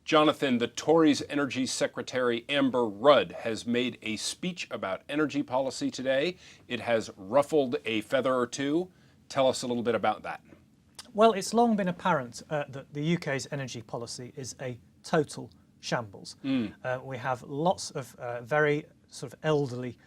Jonathan, the Tories' Energy Secretary Amber Rudd has made a speech about energy policy today. It has ruffled a feather or two. Tell us a little bit about that. Well, it's long been apparent that the UK's energy policy is a total shambles. We have lots of very sort of elderly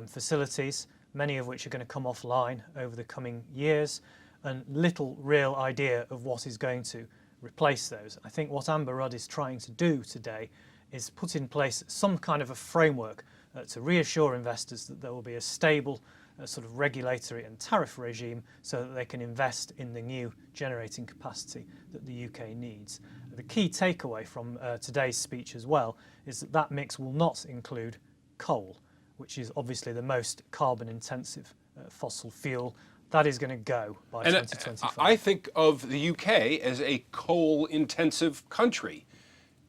facilities, many of which are going to come offline over the coming years, and little real idea of what is going to replace those. I think what Amber Rudd is trying to do today is put in place some kind of a framework to reassure investors that there will be a stable sort of regulatory and tariff regime so that they can invest in the new generating capacity that the UK needs. The key takeaway from today's speech as well is that that mix will not include coal, which is obviously the most carbon intensive fossil fuel. That is going to go by 2025. I think of the UK as a coal-intensive country.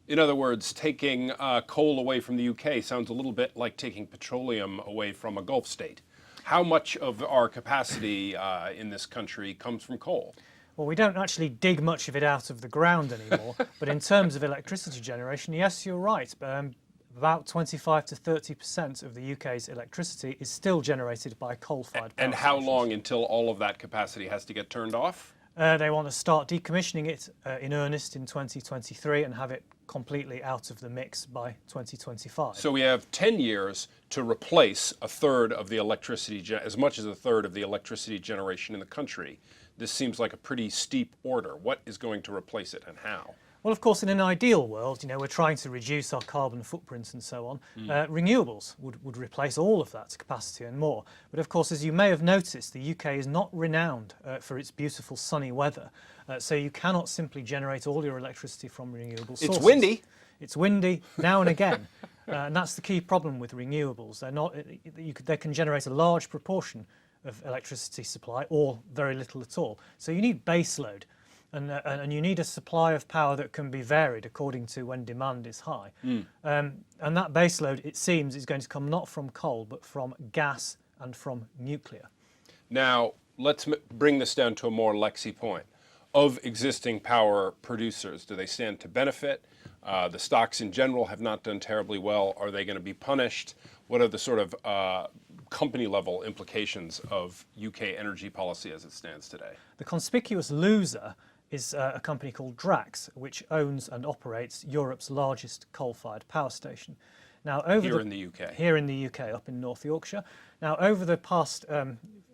In other words, taking coal away from the UK sounds a little bit like taking petroleum away from a Gulf state. How much of our capacity in this country comes from coal? Well, we don't actually dig much of it out of the ground anymore, but in terms of electricity generation, yes, you're right. About 25 to 30% of the UK's electricity is still generated by coal-fired power And how stations. long until all of that capacity has to get turned off? They want to start decommissioning it in earnest in 2023 and have it completely out of the mix by 2025. So we have 10 years to replace a third of the electricity, as much as a third of the electricity generation in the country. This seems like a pretty steep order. What is going to replace it and how? Well, of course, in an ideal world, we're trying to reduce our carbon footprint and so on. Renewables would replace all of that capacity and more. But of course, as you may have noticed, the UK is not renowned for its beautiful sunny weather. So you cannot simply generate all your electricity from renewable sources. It's windy. It's windy now and again. And that's the key problem with renewables. They can generate a large proportion of electricity supply or very little at all. So you need base load. And you need a supply of power that can be varied according to when demand is high. And that baseload, it seems, is going to come not from coal, but from gas and from nuclear. Now, let's bring this down to a more Lexi point. Of existing power producers, do they stand to benefit? The stocks in general have not done terribly well. Are they going to be punished? What are the sort of company-level implications of UK energy policy as it stands today? The conspicuous loser is a company called Drax, which owns and operates Europe's largest coal-fired power station. Now, Here in the UK. Here in the UK, up in North Yorkshire. Now, over the past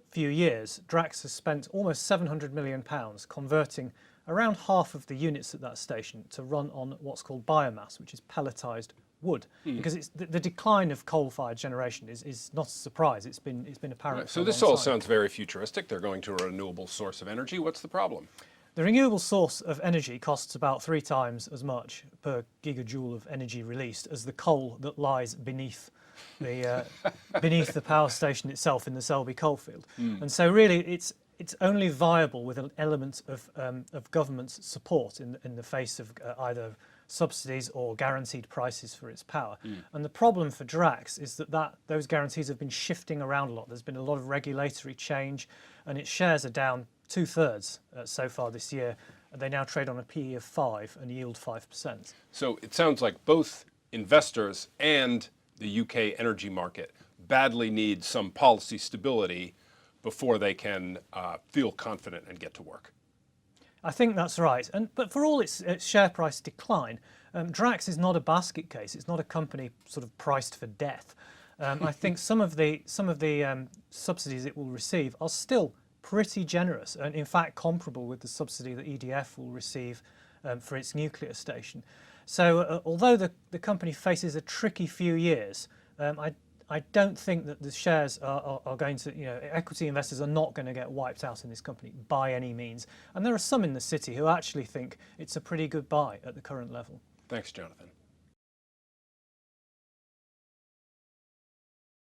few years, Drax has spent almost £700 million converting around half of the units at that station to run on what's called biomass, which is pelletised wood, because it's the decline of coal-fired generation is not a surprise. It's been apparent. Right. So this all sounds very futuristic. They're going to a renewable source of energy. What's the problem? The renewable source of energy costs about 3 times as much per gigajoule of energy released as the coal that lies beneath the power station itself in the Selby coalfield. And so really it's only viable with an element of government support in the face of either subsidies or guaranteed prices for its power. And the problem for Drax is that those guarantees have been shifting around a lot. There's been a lot of regulatory change and its shares are down 2/3 so far this year. They now trade on a PE of 5 and yield 5%. So it sounds like both investors and the UK energy market badly need some policy stability before they can feel confident and get to work. I think that's right. But for all its share price decline, Drax is not a basket case. It's not a company sort of priced for death. I think some of the subsidies it will receive are still pretty generous, and in fact comparable with the subsidy that EDF will receive for its nuclear station. So although the company faces a tricky few years, I don't think that the shares are going to, equity investors are not going to get wiped out in this company by any means. And there are some in the city who actually think it's a pretty good buy at the current level. Thanks, Jonathan.